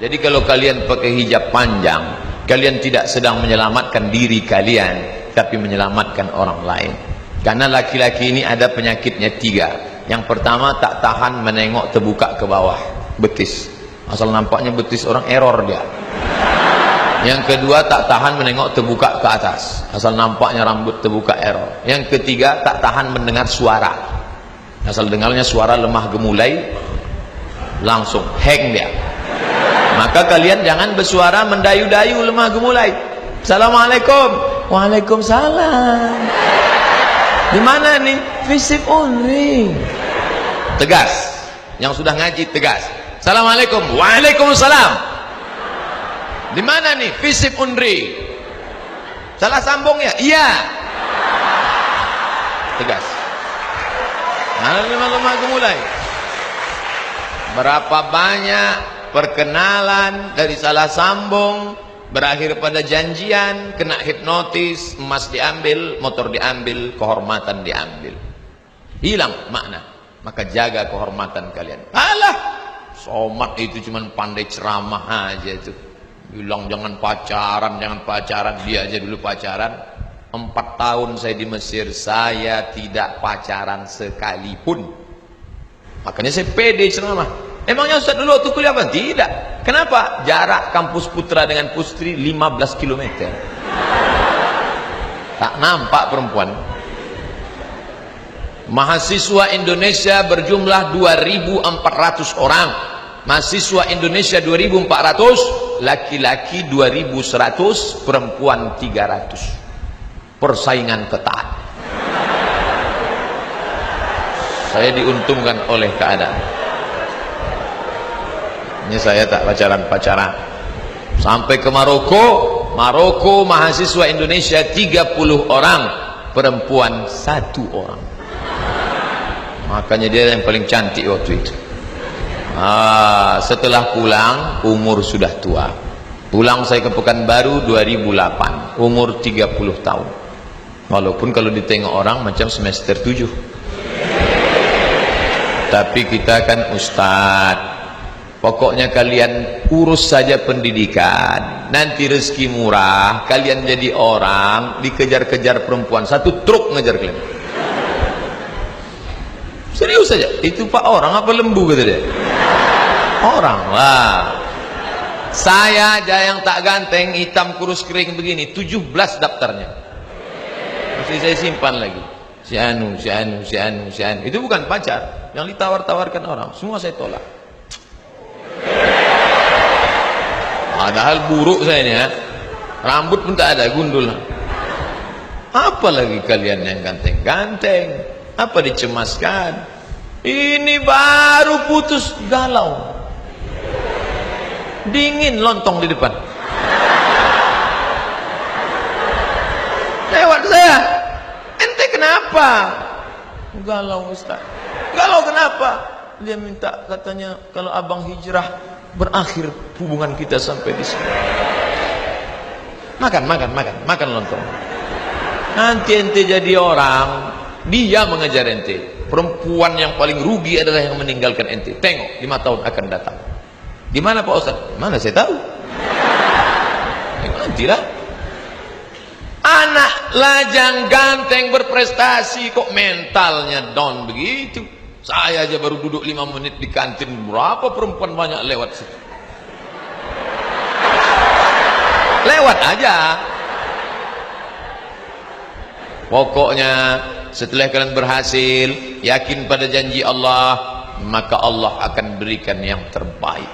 Jadi kalau kalian pakai hijab panjang, kalian tidak sedang menyelamatkan diri kalian, tapi menyelamatkan orang lain. Karena laki-laki ini ada penyakitnya 3. Yang pertama, tak tahan menengok terbuka ke bawah betis. Asal nampaknya betis orang, error dia. Yang kedua, tak tahan menengok terbuka ke atas. Asal nampaknya rambut terbuka, error. Yang ketiga, tak tahan mendengar suara. Asal dengarnya suara lemah gemulai, langsung hang dia. Maka kalian jangan bersuara mendayu-dayu lemah gemulai. Assalamualaikum. Waalaikumsalam. Di mana nih? Visip only. Tegas. Yang sudah ngaji tegas. Assalamualaikum. Waalaikumsalam. Di mana nih? Visip unri. Salah sambung ya? Iya. Tegas. Nah, lemah gemulai. Berapa banyak perkenalan dari salah sambung berakhir pada janjian, kena hipnotis, emas diambil, motor diambil, kehormatan diambil, hilang makna. Maka jaga kehormatan kalian. Alah, Somad itu cuma pandai ceramah aja itu, bilang jangan pacaran, jangan pacaran. Dia aja dulu pacaran. 4 tahun saya di Mesir, saya tidak pacaran sekalipun. Makanya saya pede ceramah. Emangnya Ustaz dulu waktu kuliah apa? Tidak. Kenapa? Jarak kampus putra dengan putri 15 km. Tak nampak perempuan. Mahasiswa Indonesia berjumlah 2.400 orang. Mahasiswa Indonesia 2.400, laki-laki 2.100, perempuan 300. Persaingan ketat. Saya diuntungkan oleh keadaan. Ini saya tak pacaran-pacaran. Sampai ke Maroko mahasiswa Indonesia 30 orang, perempuan 1 orang. Makanya dia yang paling cantik waktu itu. Setelah pulang, umur sudah tua. Pulang saya ke Pekanbaru 2008, umur 30 tahun. Walaupun kalau ditengok orang macam semester 7. Tapi kita kan ustadz. Pokoknya kalian urus saja pendidikan, nanti rezeki murah, kalian jadi orang, dikejar-kejar perempuan, 1 truk ngejar kalian. Serius saja, itu Pak orang apa lembu kata dia? Orang lah. Saya aja yang tak ganteng, hitam kurus kering begini, 17 daftarnya. Masih saya simpan lagi. Si anu. Itu bukan pacar, yang ditawar-tawarkan orang, semua saya tolak. Padahal buruk saya ini ya, rambut pun tak ada, gundul. Apalagi kalian yang ganteng-ganteng, apa dicemaskan? Ini baru putus, galau, dingin lontong di depan. Lewat saya, ente kenapa? Galau Ustaz. Galau kenapa? Dia minta katanya kalau abang hijrah berakhir hubungan kita sampai di sini. Makan lontong. Nanti ente jadi orang, dia mengejar ente. Perempuan yang paling rugi adalah yang meninggalkan ente. Tengok 5 tahun akan datang. Di mana Pak Ustaz? Mana saya tahu. Nantilah. Anak lajang ganteng berprestasi kok mentalnya down begitu. Saya aja baru duduk 5 menit di kantin, berapa perempuan banyak lewat situ. Lewat aja. Pokoknya setelah kalian berhasil, yakin pada janji Allah, maka Allah akan berikan yang terbaik.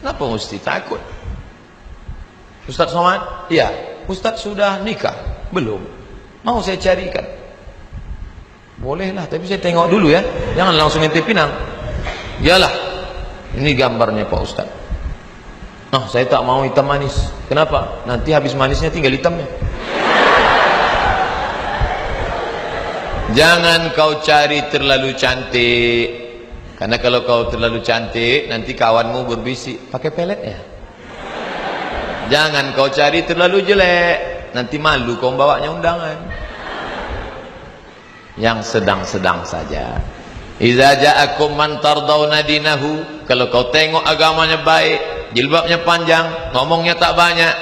Kenapa mesti takut? Ustaz Somad? Iya. Ustaz sudah nikah? Belum. Mau saya carikan? Bolehlah, tapi saya tengok dulu ya. Jangan langsung ente pinang. Iyalah, ini gambarnya Pak Ustaz. Saya tak mau hitam manis. Kenapa? Nanti habis manisnya tinggal hitamnya. Jangan kau cari terlalu cantik. Karena kalau kau terlalu cantik, nanti kawanmu berbisik, pakai pelet ya. Jangan kau cari terlalu jelek, nanti malu kau bawanya undangan. Yang sedang-sedang saja. Idza ja'akum man tardawna dinahu, kalau kau tengok agamanya baik, jilbabnya panjang, ngomongnya tak banyak,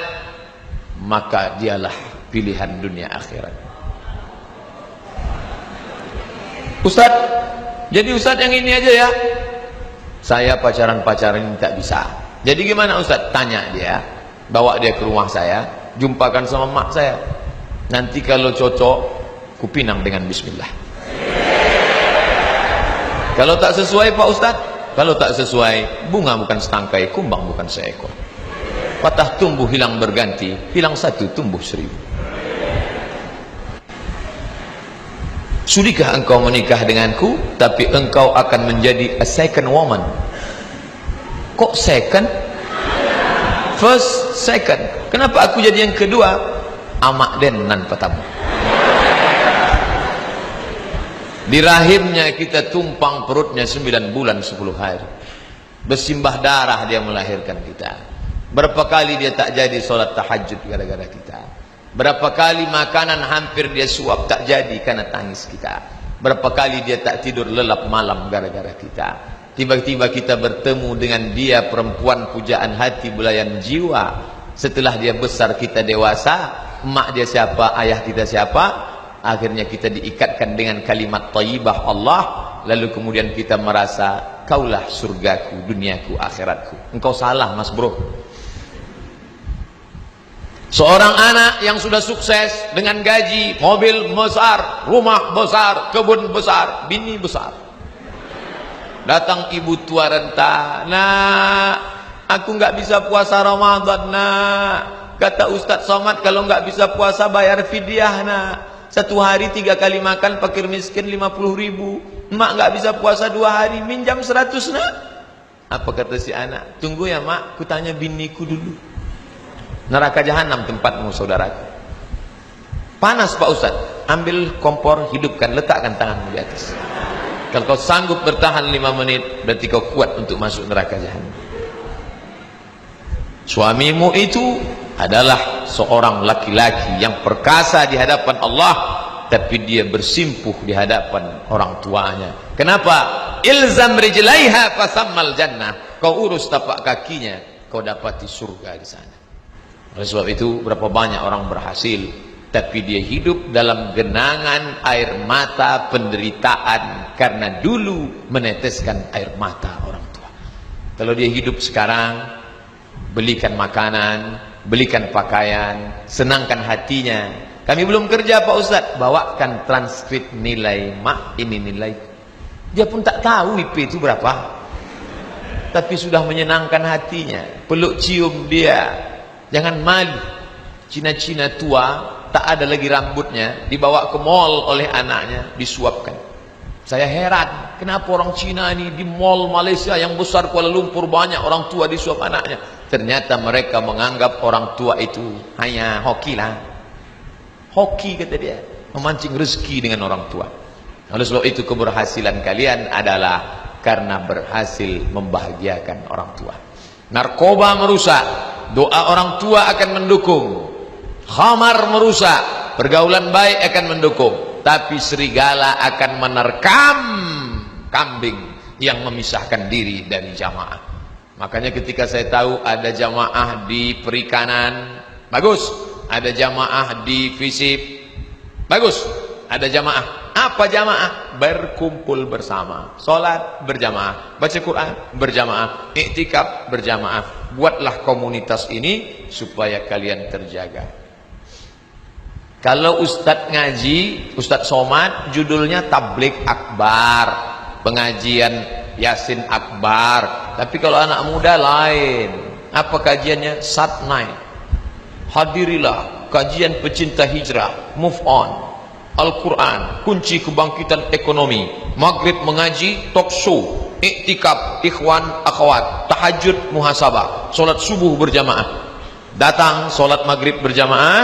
maka dialah pilihan dunia akhirat. Ustaz, jadi Ustaz yang ini aja ya. Saya pacaran-pacaran ini tak bisa. Jadi gimana Ustaz? Tanya dia, bawa dia ke rumah saya, jumpakan sama mak saya. Nanti kalau cocok, kupinang dengan bismillah. Kalau tak sesuai Pak Ustaz, kalau tak sesuai, bunga bukan setangkai, kumbang bukan seekor. Patah tumbuh hilang berganti, hilang satu tumbuh seribu. Sudikah engkau menikah denganku, tapi engkau akan menjadi a second woman? Kok second? First, second. Kenapa aku jadi yang kedua? Amak den nan petamu. Di rahimnya kita tumpang perutnya 9 bulan 10 hari. Bersimbah darah dia melahirkan kita. Berapa kali dia tak jadi solat tahajud gara-gara kita. Berapa kali makanan hampir dia suap tak jadi karena tangis kita. Berapa kali dia tak tidur lelap malam gara-gara kita. Tiba-tiba kita bertemu dengan dia, perempuan pujaan hati, belayan jiwa. Setelah dia besar kita dewasa, emak dia siapa, ayah kita siapa, akhirnya kita diikatkan dengan kalimat thayyibah Allah, lalu kemudian kita merasa kaulah surgaku, duniaku, akhiratku. Engkau salah mas bro. Seorang anak yang sudah sukses dengan gaji, mobil besar, rumah besar, kebun besar, bini besar. Datang ibu tua renta, nak, aku nggak bisa puasa Ramadan, nak. Kata Ustadz Somad, kalau nggak bisa puasa bayar fidyah, nak. 1 hari 3 kali makan, fakir miskin 50.000. Mak nggak bisa puasa 2 hari, minjam 100, nak. Apa kata si anak? Tunggu ya mak, ku tanya biniku dulu. Neraka jahanam tempatmu saudaraku. Panas Pak Ustadz, ambil kompor, hidupkan, letakkan tanganmu di atas. Kalau kau sanggup bertahan 5 menit, berarti kau kuat untuk masuk neraka jahanam. Suamimu itu adalah seorang laki-laki yang perkasa di hadapan Allah, tapi dia bersimpuh di hadapan orang tuanya. Kenapa? Ilzam rijlaiha fasammal jannah. Kau urus tapak kakinya, kau dapati surga di sana. Oleh sebab itu, berapa banyak orang berhasil, tapi dia hidup dalam genangan air mata penderitaan karena dulu meneteskan air mata orang tua. Kalau dia hidup sekarang, belikan makanan, belikan pakaian, senangkan hatinya. Kami belum kerja Pak Ustadz, bawakan transkrip nilai mak, ini nilai. Dia pun tak tahu IP itu berapa, tapi sudah menyenangkan hatinya. Peluk cium dia. Jangan malu. Cina-cina tua, tak ada lagi rambutnya, dibawa ke mall oleh anaknya, disuapkan. Saya heran, kenapa orang Cina ini di mall Malaysia yang besar Kuala Lumpur banyak orang tua disuap anaknya. Ternyata mereka menganggap orang tua itu hanya hoki lah. Hoki kata dia, memancing rezeki dengan orang tua. Oleh sebab itu keberhasilan kalian adalah karena berhasil membahagiakan orang tua. Narkoba merusak, doa orang tua akan mendukung. Khamar merusak, pergaulan baik akan mendukung. Tapi serigala akan menerkam kambing yang memisahkan diri dari jamaah. Makanya ketika saya tahu ada jamaah di perikanan, bagus. Ada jamaah di fisip, bagus. Ada jamaah. Apa jamaah? Berkumpul bersama, sholat berjamaah, baca Quran berjamaah, iktikaf berjamaah. Buatlah komunitas ini supaya kalian terjaga. Kalau Ustadz ngaji, Ustadz Somad, judulnya tablik akbar, pengajian Yasin akbar. Tapi kalau anak muda lain. Apa kajiannya? Sat night. Hadirilah kajian pecinta hijrah, move on, Al-Quran, kunci kebangkitan ekonomi, maghrib mengaji, talk show, iktikaf, ikhwan, akhwat, tahajud, muhasabah, solat subuh berjamaah. Datang solat maghrib berjamaah,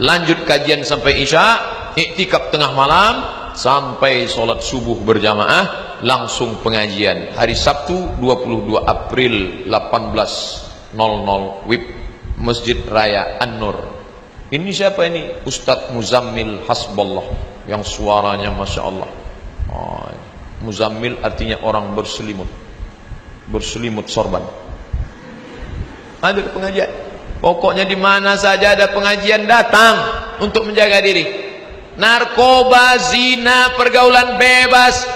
lanjut kajian sampai isya, iktikaf tengah malam, sampai solat subuh berjamaah, langsung pengajian. Hari Sabtu 22 April 18.00 WIB Masjid Raya An-Nur. Ini siapa ini? Ustadz Muzammil Hasballah, yang suaranya Masya Allah. Muzammil artinya orang berselimut, berselimut sorban. hadir pengajian. Pokoknya di mana saja ada pengajian datang untuk menjaga diri. Narkoba, zina, pergaulan bebas.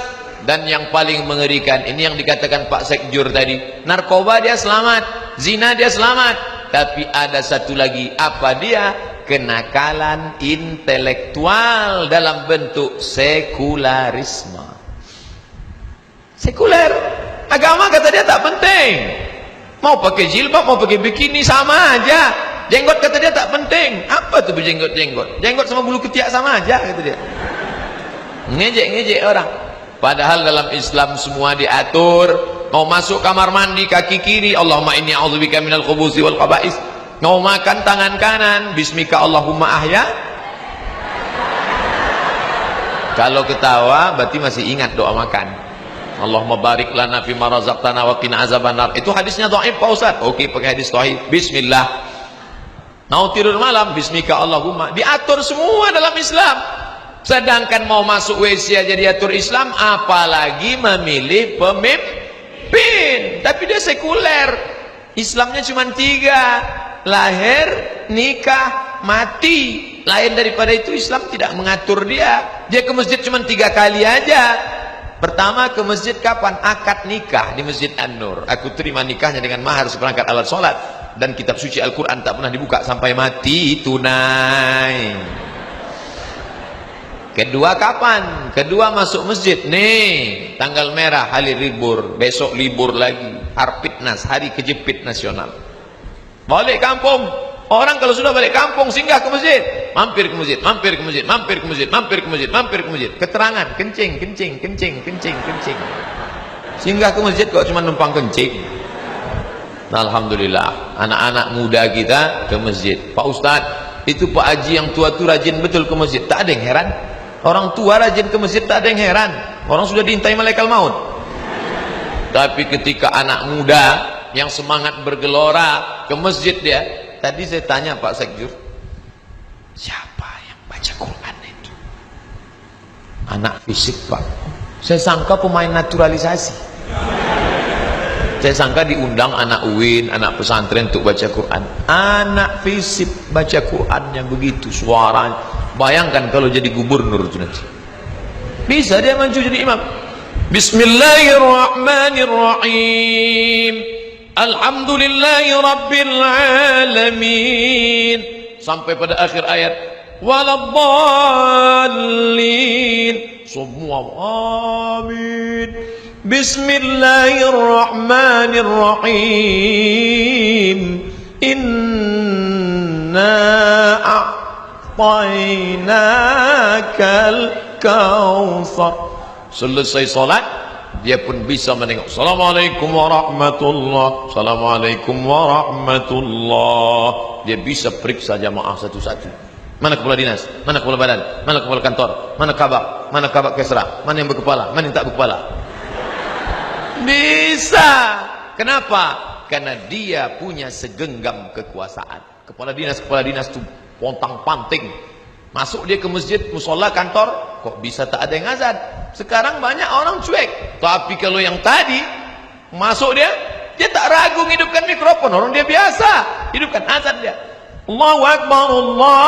Dan yang paling mengerikan, ini yang dikatakan Pak Sekjur tadi, narkoba dia selamat, zina dia selamat, tapi ada satu lagi, apa dia? Kenakalan intelektual dalam bentuk sekularisme. Sekuler, agama kata dia tak penting. Mau pakai jilbab, mau pakai bikini, sama aja. Jenggot kata dia tak penting. Apa tuh berjenggot-jenggot? Jenggot sama bulu ketiak sama aja, kata dia. Ngejek-ngejek orang. Padahal dalam Islam semua diatur. Mau masuk kamar mandi, kaki kiri, Allahumma inni a'udzubika minal khubuthi wal khaba'is. Mau makan, tangan kanan, bismika Allahumma ahya. Kalau ketawa, berarti masih ingat doa makan. Allahumma barik lana fima razaqtana wa qina azabannar. Itu hadisnya dhaif Pak Ustaz. Oke, pakai hadis dhaif. Bismillah. Mau tidur malam, bismika Allahumma. Diatur semua dalam Islam. Sedangkan mau masuk WC aja diatur Islam, apalagi memilih pemimpin. Tapi dia sekuler. Islamnya cuma 3. Lahir, nikah, mati. Lain daripada itu Islam tidak mengatur dia. Dia ke masjid cuma 3 kali aja. Pertama ke masjid kapan? Akad nikah di Masjid An-Nur. Aku terima nikahnya dengan mahar seperangkat alat sholat. Dan kitab suci Al-Quran tak pernah dibuka sampai mati, tunai. Kedua kapan? Kedua masuk masjid. Nih, tanggal merah, hari libur. Besok libur lagi. Harpitnas, hari kejepit nasional. Balik kampung. Orang kalau sudah balik kampung singgah ke masjid, mampir ke masjid, mampir ke masjid, mampir ke masjid, mampir ke masjid, mampir ke masjid. Keterangan, kencing, kencing, kencing, kencing, kencing. Singgah ke masjid kok cuma numpang kencing. Nah, alhamdulillah, anak-anak muda kita ke masjid. Pak Ustadz, itu Pak Haji yang tua tu rajin betul ke masjid. Tak ada yang heran. Orang tua rajin ke masjid tak ada yang heran. Orang sudah diintai malaikat maut. Tapi ketika anak muda yang semangat bergelora ke masjid dia. Tadi saya tanya Pak Sekjur, siapa yang baca Quran itu? Anak fisik Pak. Saya sangka pemain naturalisasi. Saya sangka diundang anak UIN, anak pesantren untuk baca Quran. Anak fisik baca Qurannya begitu suaranya. Bayangkan kalau jadi gubernur itu nanti. Bisa dia maju jadi imam. Bismillahirrahmanirrahim. Alhamdulillahi Rabbil Alamin. Sampai pada akhir ayat waladdallin. Semua amin. Bismillahirrahmanirrahim. Inna a'tainakal kautsar. Selesai salat dia pun bisa menengok. Assalamualaikum warahmatullah. Assalamualaikum warahmatullah. Dia bisa periksa jamaah satu-satu. Mana kepala dinas? Mana kepala badan? Mana kepala kantor? Mana kabak? Mana kabak kesra? Mana yang berkepala? Mana yang tak berkepala? Bisa. Kenapa? Karena dia punya segenggam kekuasaan. Kepala dinas itu pontang-panting. Masuk dia ke masjid, musola, kantor, kok bisa tak ada yang azan? Sekarang banyak orang cuek. Tapi kalau yang tadi masuk dia tak ragu hidupkan mikrofon. Orang dia biasa hidupkan azan dia. Allahu Akbar, Allahu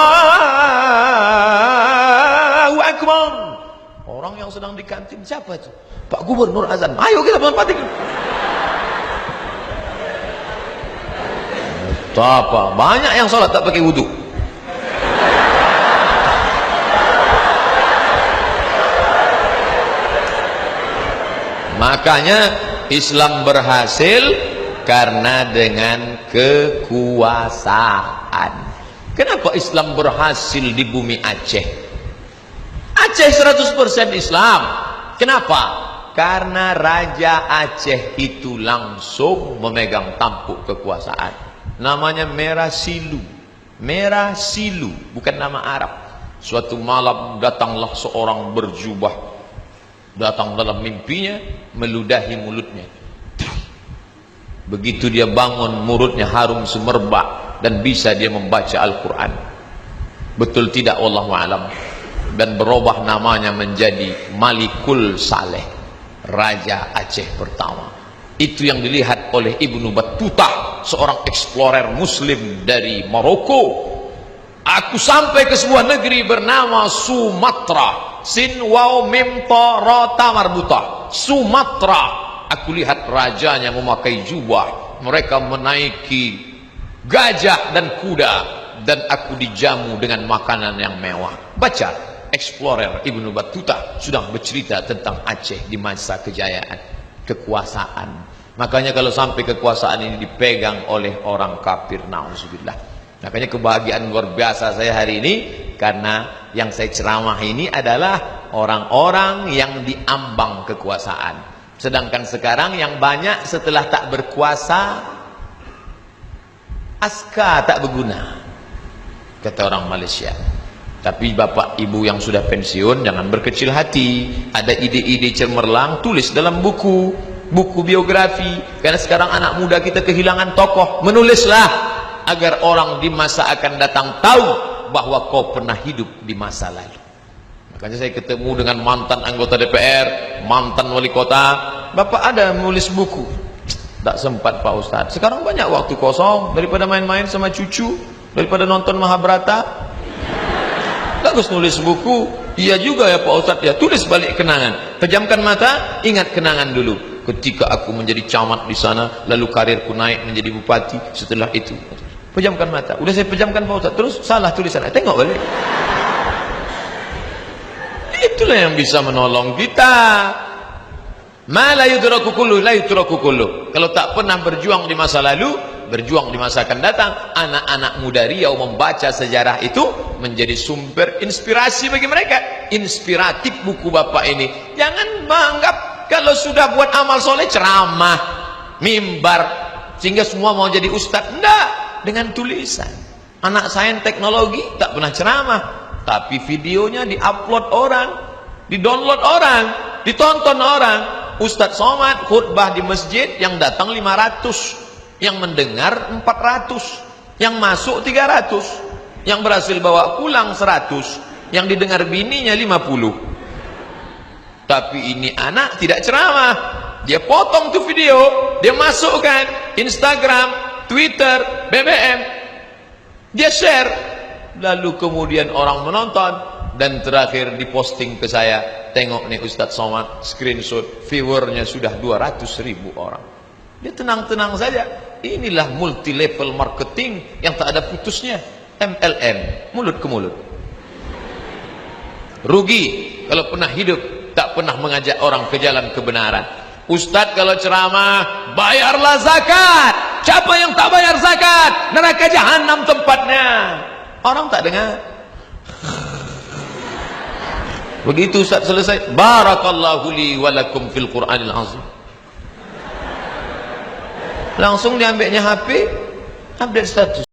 Akbar. Orang yang sedang di kantin siapa itu? Pak Gubernur azan. Ayo kita mempatik. Apa? Banyak yang sholat tak pakai wudhu. Makanya Islam berhasil karena dengan kekuasaan. Kenapa Islam berhasil di bumi Aceh? Aceh 100% Islam. Kenapa? Karena Raja Aceh itu langsung memegang tampuk kekuasaan. Namanya Merah Silu. Merah Silu, bukan nama Arab. Suatu malam datanglah seorang berjubah. Datang dalam mimpinya, meludahi mulutnya. Begitu dia bangun, mulutnya harum semerbak dan bisa dia membaca Al-Quran. Betul tidak? Wallahu a'lam. Dan berubah namanya menjadi Malikul Saleh, Raja Aceh pertama. Itu yang dilihat oleh Ibnu Battuta seorang explorer muslim dari Maroko. Aku sampai ke sebuah negeri bernama Sumatra. Sin waw mim ta ra ta marbuta. Sumatra. Aku lihat rajanya memakai jubah, mereka menaiki gajah dan kuda, dan aku dijamu dengan makanan yang mewah. Baca Explorer Ibnu Battuta sudah bercerita tentang Aceh di masa kejayaan, kekuasaan. Makanya kalau sampai kekuasaan ini dipegang oleh orang kafir, na'udzubillah. Makanya kebahagiaan luar biasa saya hari ini, karena yang saya ceramah ini adalah orang-orang yang diambang kekuasaan. Sedangkan sekarang yang banyak setelah tak berkuasa, aska tak berguna, kata orang Malaysia. Tapi bapak ibu yang sudah pensiun jangan berkecil hati. Ada ide-ide cemerlang, tulis dalam buku biografi. Karena sekarang anak muda kita kehilangan tokoh, menulislah agar orang di masa akan datang tahu bahwa kau pernah hidup di masa lalu. Makanya saya ketemu dengan mantan anggota DPR, mantan wali kota. Bapak ada menulis buku, tak sempat Pak Ustadz. Sekarang banyak waktu kosong, daripada main-main sama cucu, daripada nonton Mahabharata, bagus nulis buku. Iya juga ya Pak Ustadz ya, tulis balik kenangan. Pejamkan mata, ingat kenangan dulu. Ketika aku menjadi camat di sana, lalu karirku naik menjadi bupati. Setelah itu, pejamkan mata. Udah saya pejamkan Pak Ustadz, terus salah tulisan. Tengok balik. Itulah yang bisa menolong kita. Ma la yudraku kullu la yudraku kullu. Kalau tak pernah berjuang di masa lalu, berjuang di masa akan datang. Anak-anak muda Riau membaca sejarah itu menjadi sumber inspirasi bagi mereka. Inspiratif buku bapak ini. Jangan menganggap kalau sudah buat amal soleh ceramah, mimbar, sehingga semua mau jadi ustadz. Enggak, dengan tulisan. Anak sains teknologi tak pernah ceramah, tapi videonya diupload orang, didownload orang, ditonton orang. Ustadz Somad khutbah di masjid, yang datang 500, yang mendengar 400, yang masuk 300, yang berhasil bawa pulang 100, yang didengar bininya 50. Tapi ini anak tidak ceramah, dia potong tuh video, dia masukkan Instagram, Twitter, BBM, dia share, lalu kemudian orang menonton, dan terakhir diposting ke saya. Tengok nih Ustadz Somad, screenshot, viewernya sudah 200.000 orang. Dia tenang-tenang saja. Inilah multi level marketing yang tak ada putusnya. MLM, mulut ke mulut. Rugi kalau pernah hidup tak pernah mengajak orang ke jalan kebenaran. Ustadz kalau ceramah, bayarlah zakat. Siapa yang tak bayar zakat, neraka jahanam tempatnya. Orang tak dengar. Begitu Ustaz selesai, barakallahu li walakum fil Qur'anil azim. Langsung diambilnya HP, update status.